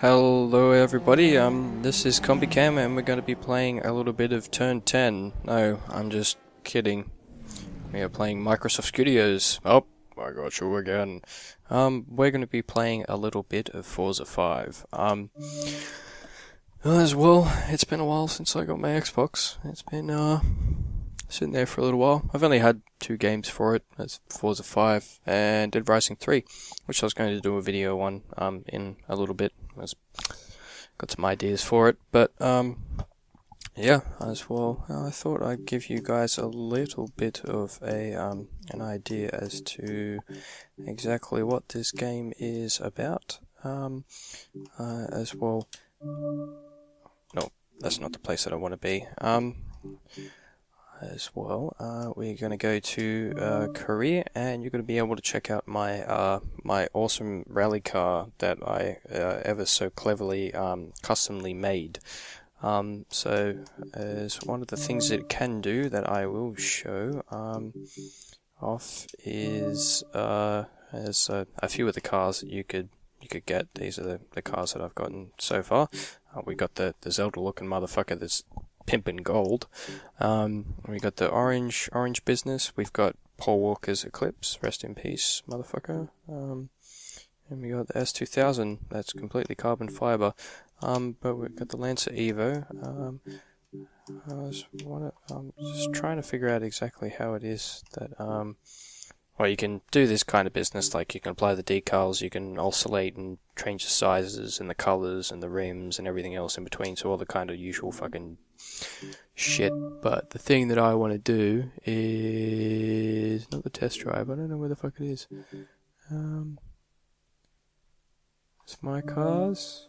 Hello everybody, this is CombiCam and we're going to be playing a little bit of Turn 10. No, I'm just kidding. We are playing Microsoft Studios. Oh, I got you again. We're going to be playing a little bit of Forza 5. As well, it's been a while since I got my Xbox. It's been, sitting there for a little while. I've only had 2 games for it. That's Forza 5 and Dead Rising 3, which I was going to do a video on, in a little bit. I've got some ideas for it, but yeah, as well, I thought I'd give you guys a little bit of an idea as to exactly what this game is about. As well, no, that's not the place that I want to be. As well, we're going to go to Korea, and you're going to be able to check out my my awesome rally car that I ever so cleverly customly made. So as one of the things that it can do that I will show off is there's a few of the cars that you could get. These are the cars that I've gotten so far. We got the Zelda looking motherfucker that's pimpin' gold. We got the orange business. We've got Paul Walker's Eclipse, rest in peace, motherfucker. And we got the S2000, that's completely carbon fiber. But we've got the Lancer Evo. I'm just trying to figure out exactly how it is that well, you can do this kind of business, like you can apply the decals, you can oscillate and change the sizes and the colours and the rims and everything else in between, so all the kind of usual fucking shit. But the thing that I want to do is not the test drive. I don't know where the fuck it is. It's my cars.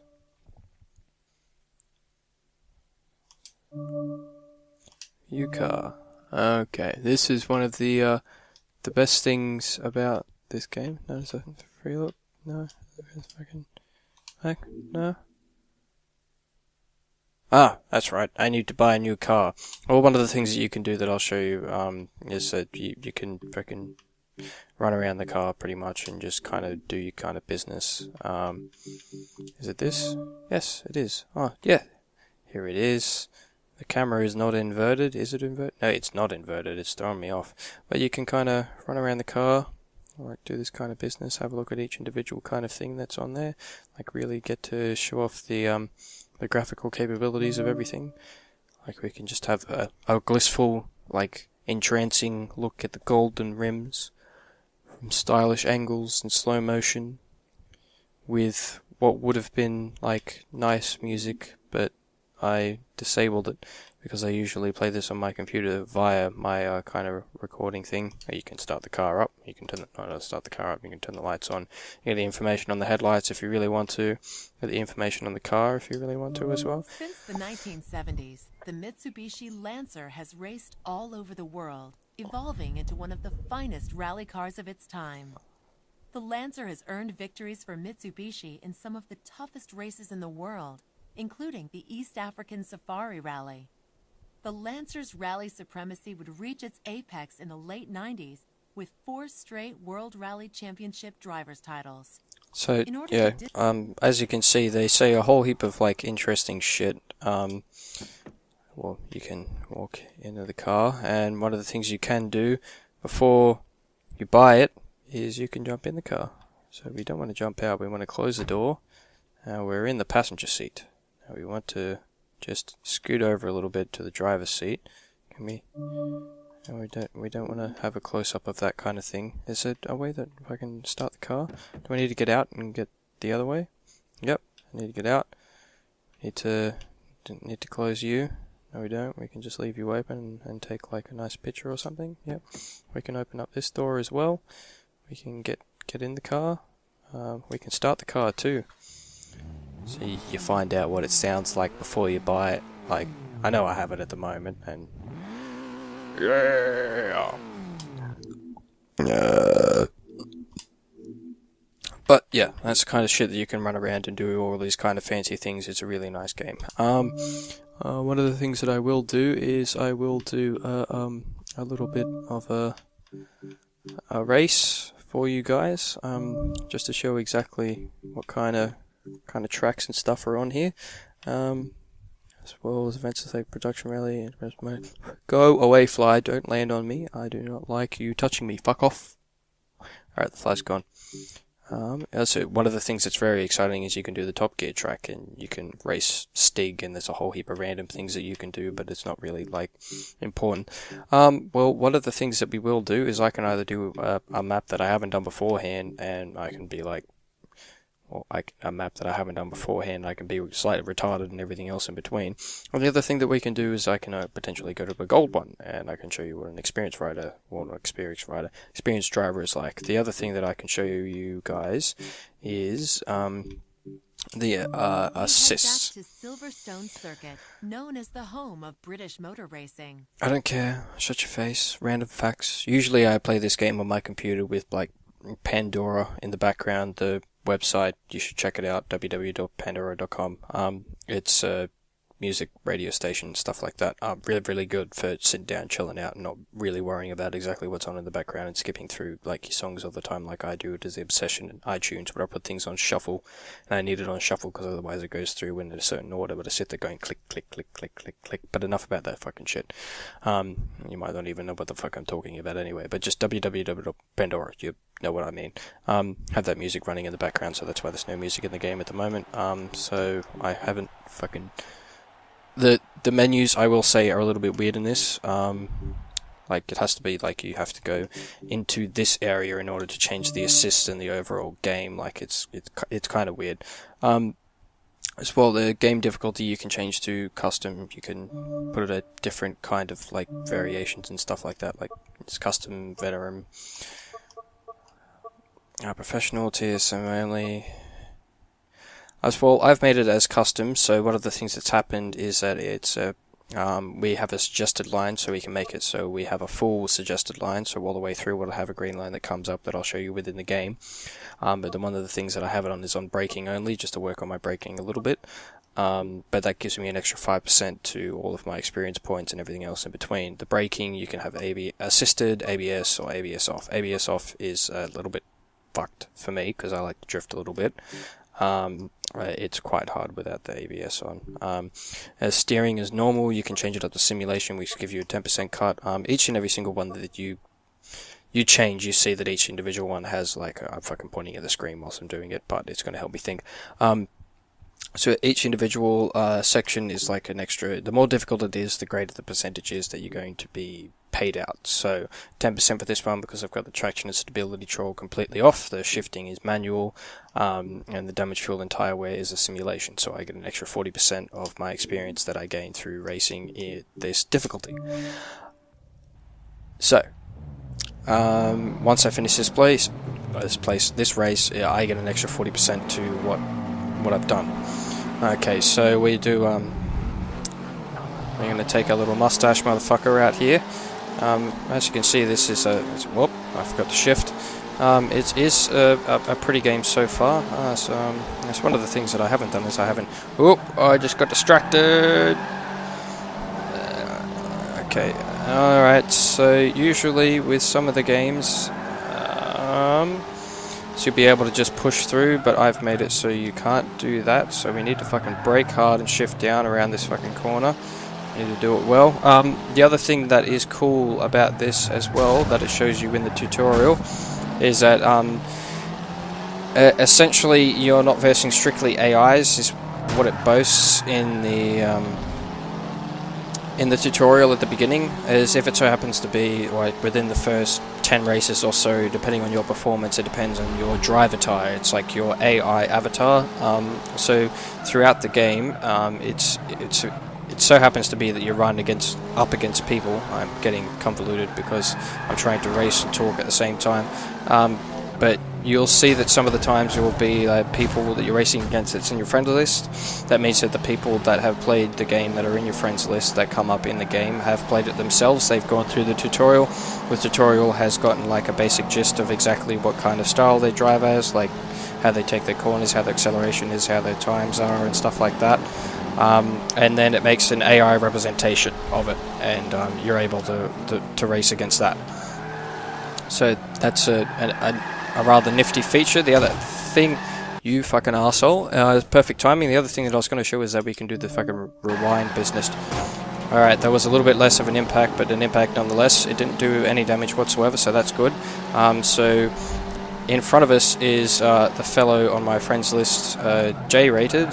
You car. Okay, this is one of the best things about this game. No, it's a free look. No, it's fucking back. No. Ah, that's right. I need to buy a new car. Well, one of the things that you can do that I'll show you is that you can freaking run around the car pretty much and just kind of do your kind of business. Is it this? Yes, it is. Oh, yeah. Here it is. The camera is not inverted. Is it inverted? No, it's not inverted. It's throwing me off. But you can kind of run around the car, like do this kind of business, have a look at each individual kind of thing that's on there, like really get to show off the graphical capabilities of everything. Like we can just have a blissful, like entrancing look at the golden rims from stylish angles and slow motion with what would have been like nice music, but I disabled it because I usually play this on my computer via my kind of recording thing. You can start the car up, you can start the car up, you can turn the lights on, you get the information on the headlights if you really want to, get the information on the car if you really want to as well. Since the 1970s, the Mitsubishi Lancer has raced all over the world, evolving into one of the finest rally cars of its time. The Lancer has earned victories for Mitsubishi in some of the toughest races in the world, including the East African Safari Rally. The Lancer's rally supremacy would reach its apex in the late 90s with 4 straight World Rally Championship drivers' titles. So, yeah, as you can see, they say a whole heap of, like, interesting shit. Well, you can walk into the car, and one of the things you can do before you buy it is you can jump in the car. So we don't want to jump out, we want to close the door. We're in the passenger seat. Now we want to just scoot over a little bit to the driver's seat. Can we? And we don't want to have a close up of that kind of thing. Is it a way that if I can start the car? Do I need to get out and get the other way? Yep, I need to get out. Need to close you. No, we don't. We can just leave you open and take like a nice picture or something. Yep. We can open up this door as well. We can get in the car. We can start the car too. So you find out what it sounds like before you buy it. Like, I know I have it at the moment, and yeah. But yeah, that's the kind of shit that you can run around and do all these kind of fancy things. It's a really nice game. One of the things that I will do is I will do a little bit of a race for you guys, just to show exactly what kind of kind of tracks and stuff are on here. As well as events like production rally and go away, fly! Don't land on me. I do not like you touching me. Fuck off. Alright, the fly's gone. Also, one of the things that's very exciting is you can do the Top Gear track, and you can race Stig, and there's a whole heap of random things that you can do, but it's not really, like, important. Well, one of the things that we will do is I can either do a map that I haven't done beforehand, and I can be like, or a map that I haven't done beforehand, I can be slightly retarded and everything else in between. And the other thing that we can do is I can potentially go to a gold one, and I can show you what an experienced driver is like. The other thing that I can show you guys is the assists. Back to Silverstone Circuit, known as the home of British motor racing. I don't care. Shut your face. Random facts. Usually I play this game on my computer with like Pandora in the background. The website, you should check it out, www.pandora.com. It's a music radio station, stuff like that. Really, really good for sitting down, chilling out, and not really worrying about exactly what's on in the background and skipping through like your songs all the time like I do. It is the obsession in iTunes, but I put things on shuffle, and I need it on shuffle because otherwise it goes through in a certain order, but I sit there going click, click, click, click, click, click. But enough about that fucking shit. You might not even know what the fuck I'm talking about anyway, but just www.pandora, you know what I mean. Have that music running in the background, so that's why there's no music in the game at the moment. So I haven't fucking... The menus, I will say, are a little bit weird in this. Like, it has to be, like, you have to go into this area in order to change the assist in the overall game. Like, it's kind of weird. As well, the game difficulty you can change to custom. You can put it at different kind of, like, variations and stuff like that. Like, it's custom, veteran, professional, TSM only. As well, I've made it as custom, so one of the things that's happened is that it's we have a suggested line, so we can make it so we have a full suggested line, so all the way through we'll have a green line that comes up that I'll show you within the game. But then one of the things that I have it on is on braking only, just to work on my braking a little bit. But that gives me an extra 5% to all of my experience points and everything else in between. The braking, you can have assisted, ABS, or ABS off. ABS off is a little bit fucked for me, because I like to drift a little bit. It's quite hard without the ABS on. As steering is normal, you can change it up to simulation, which gives you a 10% cut. Each and every single one that you change, you see that each individual one has, like, I'm fucking pointing at the screen whilst I'm doing it, but it's going to help me think. So each individual section is like an extra. The more difficult it is, the greater the percentage is that you're going to be paid out. So 10% for this one because I've got the traction and stability control completely off. The shifting is manual, and the damage, fuel, and tire wear is a simulation. So I get an extra 40% of my experience that I gain through racing in this difficulty. So once I finish this race, I get an extra 40% to what I've done. Okay, so we do, we're going to take a little mustache motherfucker out here. As you can see, this is whoop, I forgot to shift. It is a pretty game so far. So that's one of the things that I haven't done is I just got distracted. Okay, alright, so usually with some of the games, so you'll be able to just push through, but I've made it so you can't do that, so we need to fucking brake hard and shift down around this fucking corner. You need to do it well. The other thing that is cool about this as well, that it shows you in the tutorial, is that essentially you're not versing strictly AIs, is what it boasts in the tutorial at the beginning, as if it so happens to be like within the first 10 races or so, depending on your performance, it depends on your driver tie. It's like your AI avatar. So throughout the game, it so happens to be that you're running up against people. I'm getting convoluted because I'm trying to race and talk at the same time. But you'll see that some of the times there will be people that you're racing against that's in your friend list. That means that the people that have played the game that are in your friends list that come up in the game have played it themselves. They've gone through the tutorial. The tutorial has gotten like a basic gist of exactly what kind of style they drive as, like how they take their corners, how their acceleration is, how their times are, and stuff like that. And then it makes an AI representation of it, and you're able to race against that. So that's a rather nifty feature. The other thing You fucking arsehole. Perfect timing. The other thing that I was going to show is that we can do the fucking rewind business. Alright, that was a little bit less of an impact, but an impact nonetheless. It didn't do any damage whatsoever, so that's good. So, in front of us is the fellow on my friends list, J-rated.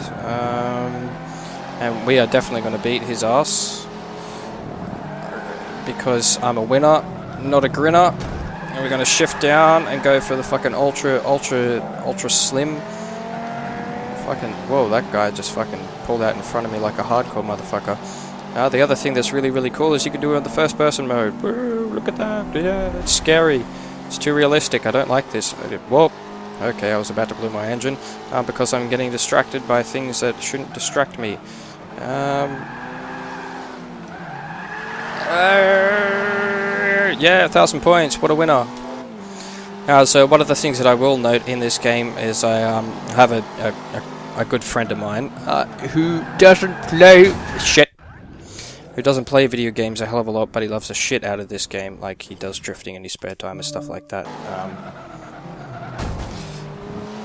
And we are definitely going to beat his ass. Because I'm a winner, not a grinner. And we're going to shift down and go for the fucking ultra slim. Fucking, whoa, that guy just fucking pulled out in front of me like a hardcore motherfucker. The other thing that's really cool is you can do it in the first person mode. Woo, look at that, yeah, that's scary. It's too realistic, I don't like this. Whoa, okay, I was about to blow my engine because I'm getting distracted by things that shouldn't distract me. Yeah, 1,000 points, what a winner. So one of the things that I will note in this game is I have a good friend of mine who doesn't play video games a hell of a lot, but he loves the shit out of this game. Like, he does drifting in his spare time and stuff like that.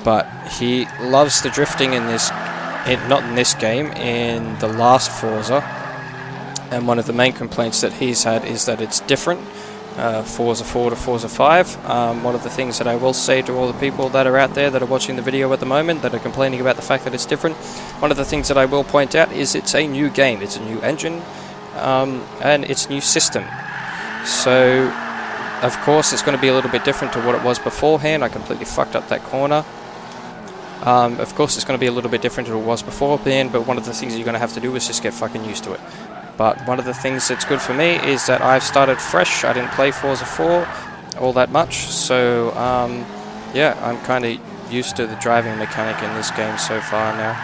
But he loves the drifting in this, not in this game, in the last Forza. And one of the main complaints that he's had is that it's different. Forza 4 to Forza 5. One of the things that I will say to all the people that are out there that are watching the video at the moment that are complaining about the fact that it's different, one of the things that I will point out is it's a new game, it's a new engine, and it's a new system. So, of course, it's going to be a little bit different to what it was beforehand. I completely fucked up that corner. Of course, it's going to be a little bit different to what it was beforehand, but one of the things that you're going to have to do is just get fucking used to it. But one of the things that's good for me is that I've started fresh. I didn't play Forza 4 all that much, so yeah, I'm kind of used to the driving mechanic in this game so far now.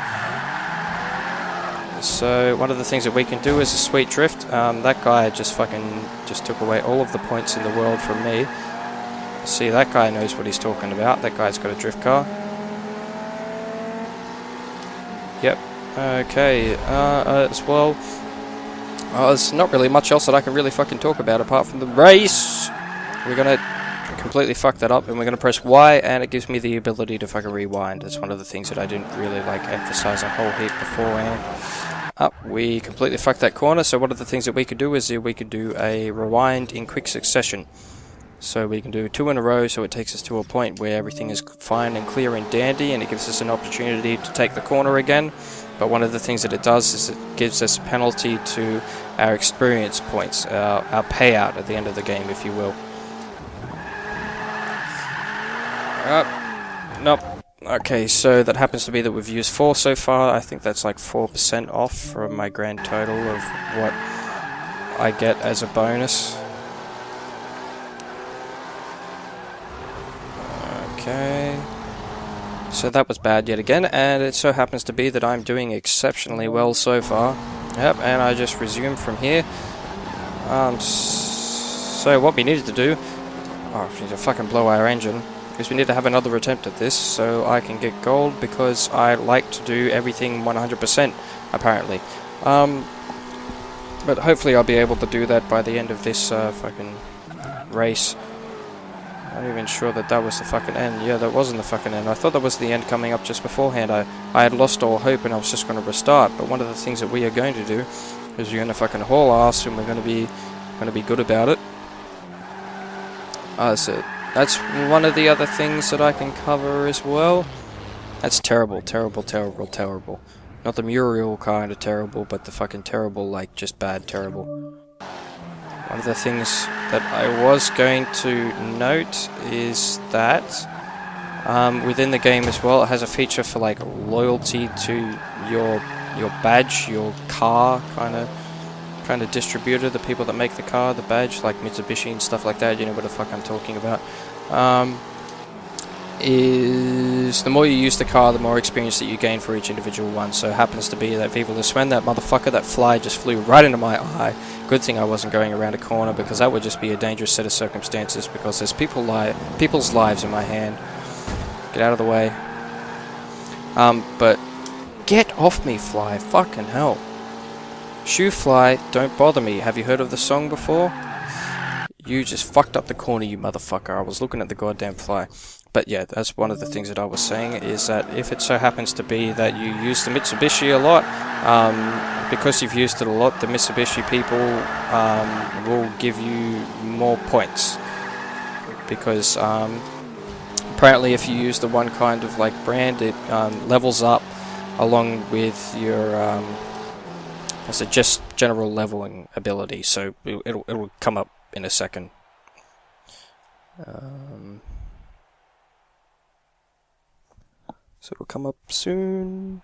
So one of the things that we can do is a sweet drift. That guy just took away all of the points in the world from me. See, that guy knows what he's talking about. That guy's got a drift car. Yep. Okay. As well. There's not really much else that I can really fucking talk about apart from the race. We're gonna completely fuck that up, and we're gonna press Y, and it gives me the ability to fucking rewind. That's one of the things that I didn't really like emphasize a whole heap beforehand. We completely fucked that corner, so one of the things that we could do is we could do a rewind in quick succession. So we can do 2 in a row, so it takes us to a point where everything is fine and clear and dandy, and it gives us an opportunity to take the corner again. But one of the things that it does is it gives us a penalty to our experience points, our payout at the end of the game, if you will. Nope. Okay, so that happens to be that we've used 4 so far. I think that's like 4% off from my grand total of what I get as a bonus. Okay. So that was bad yet again, and it so happens to be that I'm doing exceptionally well so far. Yep, and I just resume from here. So what we needed to do... Oh, we need to fucking blow our engine. Because we need to have another attempt at this, so I can get gold, because I like to do everything 100%, apparently. But hopefully I'll be able to do that by the end of this fucking race. I'm not even sure that that was the fucking end. Yeah, that wasn't the fucking end. I thought that was the end coming up just beforehand. I had lost all hope and I was just going to restart. But one of the things that we are going to do is we're going to fucking haul ass, and we're going to be good about it. So that's one of the other things that I can cover as well. That's terrible, terrible, terrible, terrible. Not the Muriel kind of terrible, but the fucking terrible, like just bad terrible. One of the things that I was going to note is that within the game as well, it has a feature for like loyalty to your badge, your car kind of distributor, the people that make the car, the badge, like Mitsubishi and stuff like that. You know what the fuck I'm talking about. Is the more you use the car, the more experience that you gain for each individual one. So it happens to be that Viva La Swen, that motherfucker, that fly just flew right into my eye. Good thing I wasn't going around a corner, because that would just be a dangerous set of circumstances, because there's people's lives in my hand. Get out of the way. But get off me, fly. Fucking hell. Shoo fly, don't bother me. Have you heard of the song before? You just fucked up the corner, you motherfucker. I was looking at the goddamn fly. But yeah, that's one of the things that I was saying, is that if it so happens to be that you use the Mitsubishi a lot, because you've used it a lot, the Mitsubishi people will give you more points. Because apparently if you use the one kind of like brand, it levels up along with your just general leveling ability. So it'll come up in a second. So it'll come up soon.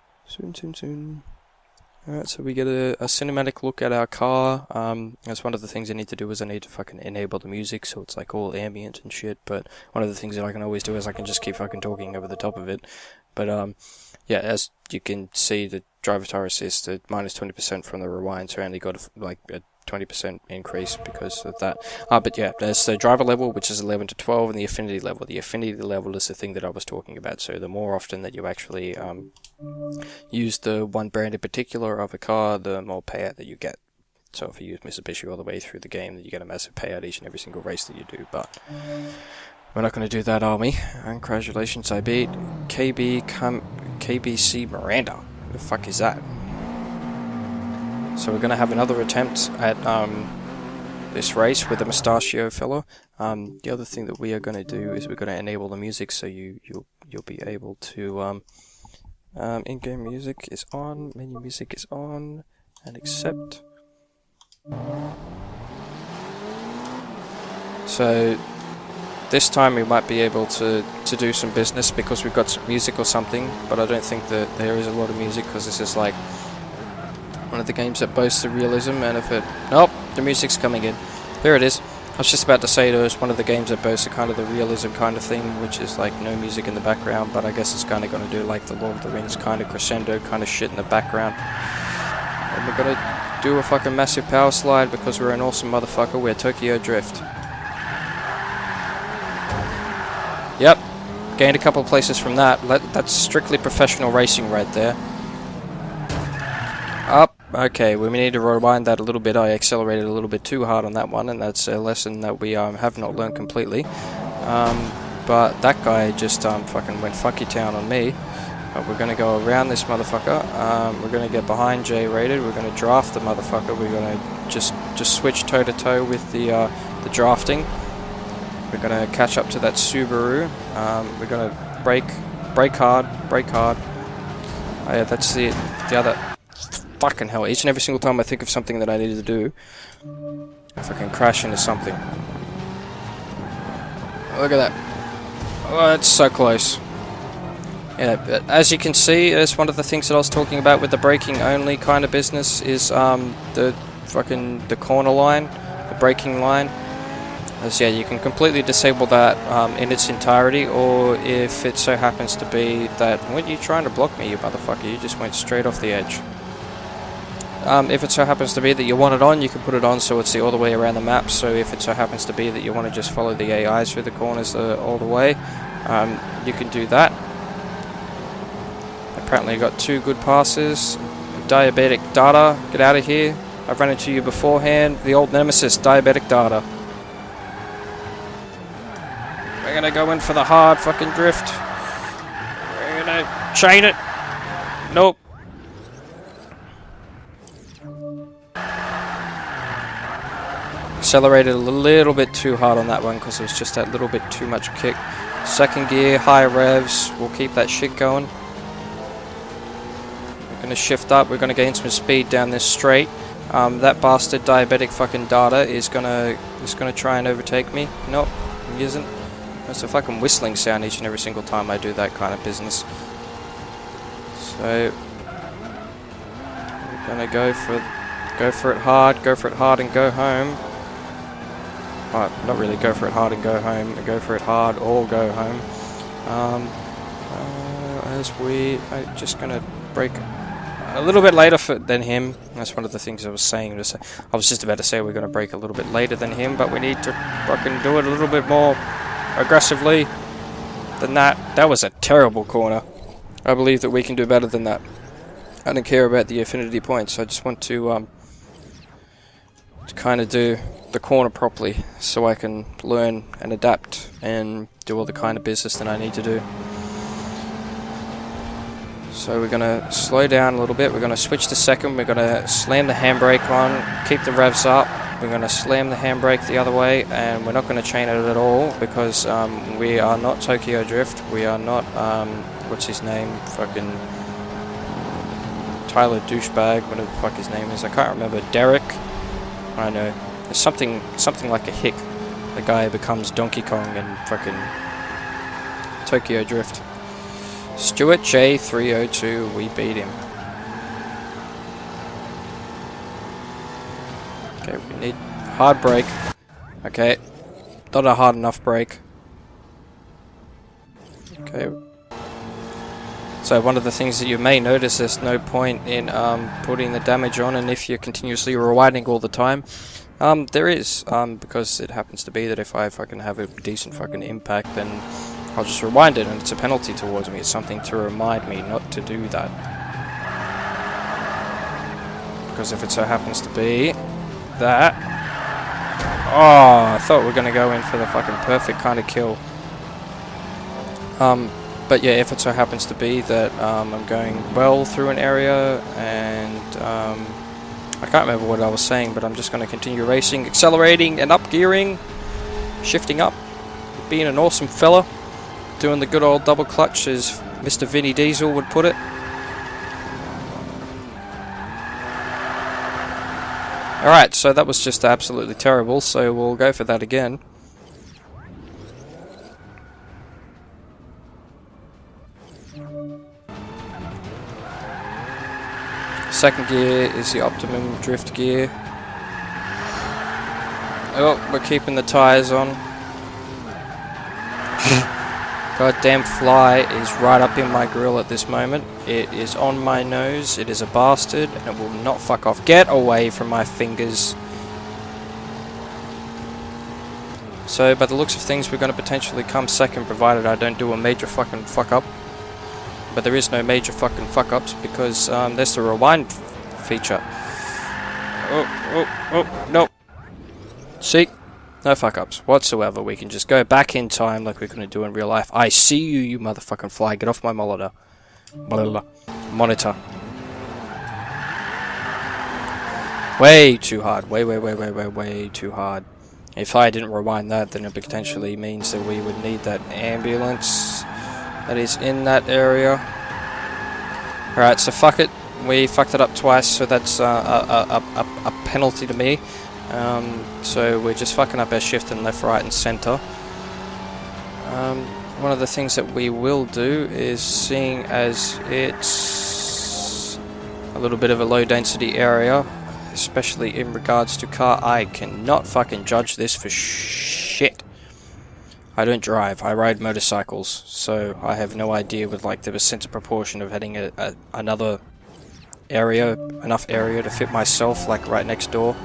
Alright, so we get a cinematic look at our car. That's one of the things I need to do, is I need to fucking enable the music so it's like all ambient and shit. But one of the things that I can always do is I can just keep fucking talking over the top of it. But yeah, as you can see, the driver tire assist at minus 20% from the rewind, so I only got like a 20% increase because of that. But yeah, there's the driver level, which is 11 to 12, and the affinity level. The affinity level is the thing that I was talking about. So the more often that you actually use the one brand in particular of a car, the more payout that you get. So if you use Mitsubishi all the way through the game, then you get a massive payout each and every single race that you do. But we're not going to do that, are we? And congratulations, I beat KBC Miranda. Who the fuck is that? So we're going to have another attempt at this race with the mustachio fella. The other thing that we are going to do is we're going to enable the music, so you'll be able to in-game music is on, menu music is on, and accept. So this time we might be able to do some business because we've got some music or something, but I don't think that there is a lot of music because this is like one of the games that boasts the realism. And if it... Nope, the music's coming in. There it is. I was just about to say it was one of the games that boasts a kind of the realism kind of thing, which is like no music in the background, but I guess it's kind of going to do like the Lord of the Rings kind of crescendo kind of shit in the background. And we're going to do a fucking massive power slide because we're an awesome motherfucker. We're Tokyo Drift. Yep, gained a couple of places from that. That's strictly professional racing right there. Up. Okay, we need to rewind that a little bit. I accelerated a little bit too hard on that one, and that's a lesson that we have not learned completely. But that guy just fucking went fucky town on me. We're going to go around this motherfucker. We're going to get behind J-rated. We're going to draft the motherfucker. We're going to just switch toe-to-toe with the drafting. We're going to catch up to that Subaru. We're going to brake hard. Oh, yeah, that's the other... Fucking hell, each and every single time I think of something that I need to do, I fucking crash into something. Look at that. Oh, it's so close. Yeah, but as you can see, it's one of the things that I was talking about with the braking only kind of business is the corner line, the braking line. As yeah, you can completely disable that in its entirety, or if it so happens to be that... When you trying to block me, you motherfucker? You just went straight off the edge. If it so happens to be that you want it on, you can put it on so it's all the way around the map. So if it so happens to be that you want to just follow the AIs through the corners all the way, you can do that. Apparently I got 2 good passes. Diabetic data, get out of here. I've run into you beforehand. The old nemesis, diabetic data. We're going to go in for the hard fucking drift. We're going to chain it. Nope. Accelerated a little bit too hard on that one because it was just that little bit too much kick. Second gear, high revs, we'll keep that shit going. We're going to shift up, we're going to gain some speed down this straight. That bastard diabetic fucking data is going to try and overtake me. Nope, he isn't. That's a fucking whistling sound each and every single time I do that kind of business. So we're going to go for it hard and go home. Right, not really go for it hard and go home, go for it hard or go home. I'm just going to brake a little bit later than him. That's one of the things I was saying. I was just about to say we're going to brake a little bit later than him, but we need to fucking do it a little bit more aggressively than that. That was a terrible corner. I believe that we can do better than that. I don't care about the affinity points. I just want to kind of do the corner properly so I can learn and adapt and do all the kind of business that I need to do. So we're going to slow down a little bit. We're going to switch to second. We're going to slam the handbrake on, keep the revs up. We're going to slam the handbrake the other way, and we're not going to chain it at all because we are not Tokyo Drift. We are not, what's his name? Fucking Tyler Douchebag, whatever the fuck his name is. I can't remember. Derek? I don't know. It's something like a hick. The guy who becomes Donkey Kong in fucking Tokyo Drift. Stuart J302, we beat him. Okay, we need hard brake. Okay, not a hard enough brake. Okay. So one of the things that you may notice, there's no point in putting the damage on, and if you're continuously rewinding all the time, there is, because it happens to be that if I fucking have a decent fucking impact, then I'll just rewind it, and it's a penalty towards me. It's something to remind me not to do that. Because if it so happens to be that... Oh, I thought we were going to go in for the fucking perfect kind of kill. But yeah, if it so happens to be that I'm going well through an area, and I can't remember what I was saying, but I'm just going to continue racing, accelerating and up gearing, shifting up, being an awesome fella, doing the good old double clutch as Mr. Vinny Diesel would put it. Alright, so that was just absolutely terrible, so we'll go for that again. Second gear is the optimum drift gear. Oh, we're keeping the tyres on. Goddamn fly is right up in my grill at this moment. It is on my nose. It is a bastard, and it will not fuck off. Get away from my fingers. So, by the looks of things, we're going to potentially come second, provided I don't do a major fucking fuck up. But there is no major fucking fuck ups because there's the rewind feature. Oh, no. See? No fuck ups whatsoever. We can just go back in time like we're going to do in real life. I see you, you motherfucking fly. Get off my monitor. Monitor. Way too hard. Way too hard. If I didn't rewind that, then it potentially means that we would need that ambulance that is in that area. Alright, so fuck it. We fucked it up twice, so that's a penalty to me. So we're just fucking up our shift and left, right and centre. One of the things that we will do is, seeing as it's a little bit of a low density area, especially in regards to car, I cannot fucking judge this for shit. I don't drive, I ride motorcycles, so I have no idea with like the percentage proportion of heading another area, enough area to fit myself like right next door.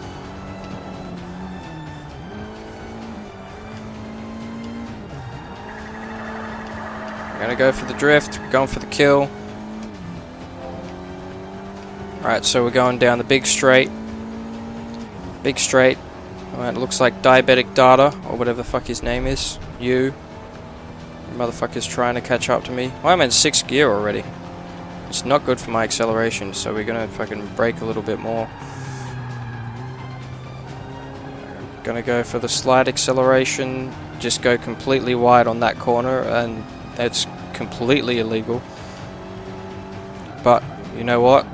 We're gonna go for the drift, we're going for the kill. Alright, so we're going down the big straight. Big straight. Alright, it looks like diabetic data, or whatever the fuck his name is. You motherfucker's trying to catch up to me. Well, I'm in 6th gear already. It's not good for my acceleration, so we're gonna fucking brake a little bit more. Gonna go for the slide acceleration. Just go completely wide on that corner, and that's completely illegal. But, you know what?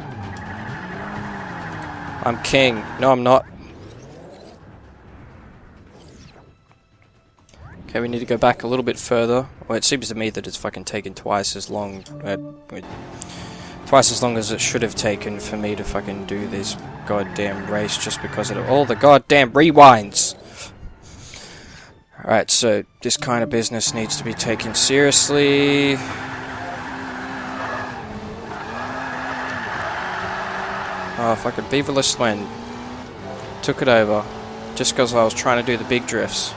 I'm king. No, I'm not. Okay, we need to go back a little bit further. Well, it seems to me that it's fucking taken twice as long. Twice as long as it should have taken for me to fucking do this goddamn race, just because of all the goddamn rewinds. Alright, so this kind of business needs to be taken seriously. Oh, fucking Viva La Slen. Took it over. Just because I was trying to do the big drifts.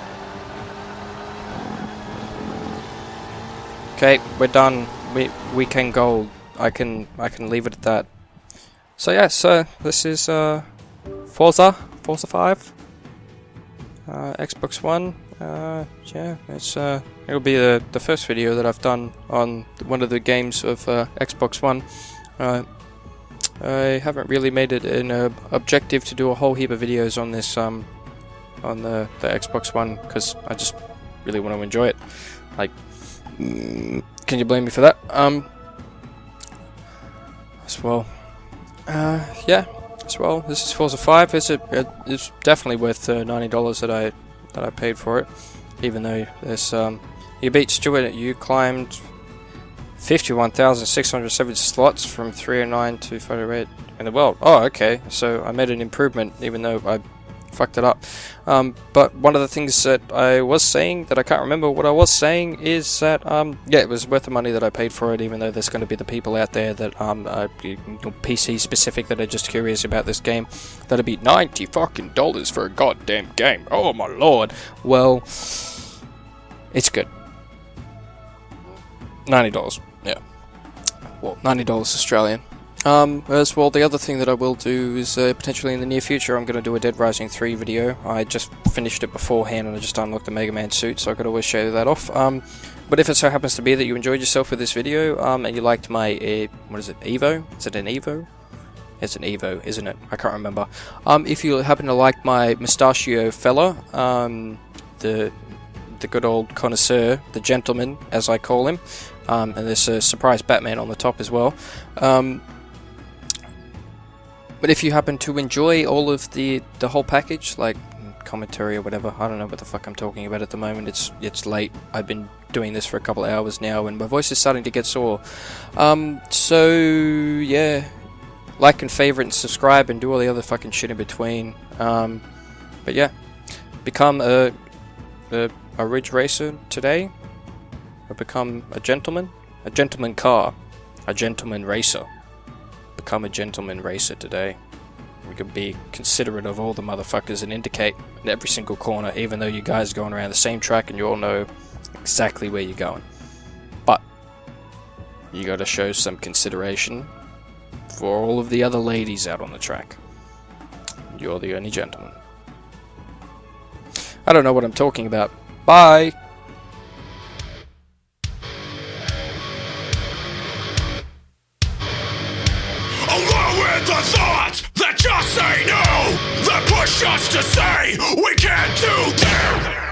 Okay, we're done. We can gold. I can leave it at that. So yeah, so this is Forza 5. Xbox One. Yeah, it'll be the first video that I've done on one of the games of Xbox One. I haven't really made it an objective to do a whole heap of videos on this on the Xbox One, because I just really want to enjoy it. Like, can you blame me for that? As well, yeah. As well, this is Forza 5. It's definitely worth $90 that I paid for it. Even though there's you beat Stuart, you climbed 51,670 slots from 309 to 408 in the world. Oh, okay. So I made an improvement, even though I fucked it up. But one of the things that I was saying that I can't remember what I was saying is that yeah, it was worth the money that I paid for it, even though there's going to be the people out there that PC specific that are just curious about this game. That'd be $90 fucking for a goddamn game. Oh my lord. Well, it's good. $90. Yeah. Well, $90 Australian. As well, the other thing that I will do is potentially in the near future, I'm going to do a Dead Rising 3 video. I just finished it beforehand and I just unlocked the Mega Man suit, so I could always show that off. But if it so happens to be that you enjoyed yourself with this video, and you liked my, what is it, Evo? Is it an Evo? It's an Evo, isn't it? I can't remember. If you happen to like my mustachio fella, the good old connoisseur, the gentleman, as I call him, and there's a surprise Batman on the top as well. But if you happen to enjoy all of the whole package, like commentary or whatever, I don't know what the fuck I'm talking about at the moment. It's late. I've been doing this for a couple of hours now, and my voice is starting to get sore. So yeah, like and favorite and subscribe and do all the other fucking shit in between. But yeah, become a Ridge Racer today, or become a gentleman car, a gentleman racer. Become a gentleman racer today. We can be considerate of all the motherfuckers and indicate in every single corner, even though you guys are going around the same track and you all know exactly where you're going. But you gotta show some consideration for all of the other ladies out on the track. You're the only gentleman. I don't know what I'm talking about. Bye! Along with the thoughts that just say no, that push us to say we can't do this.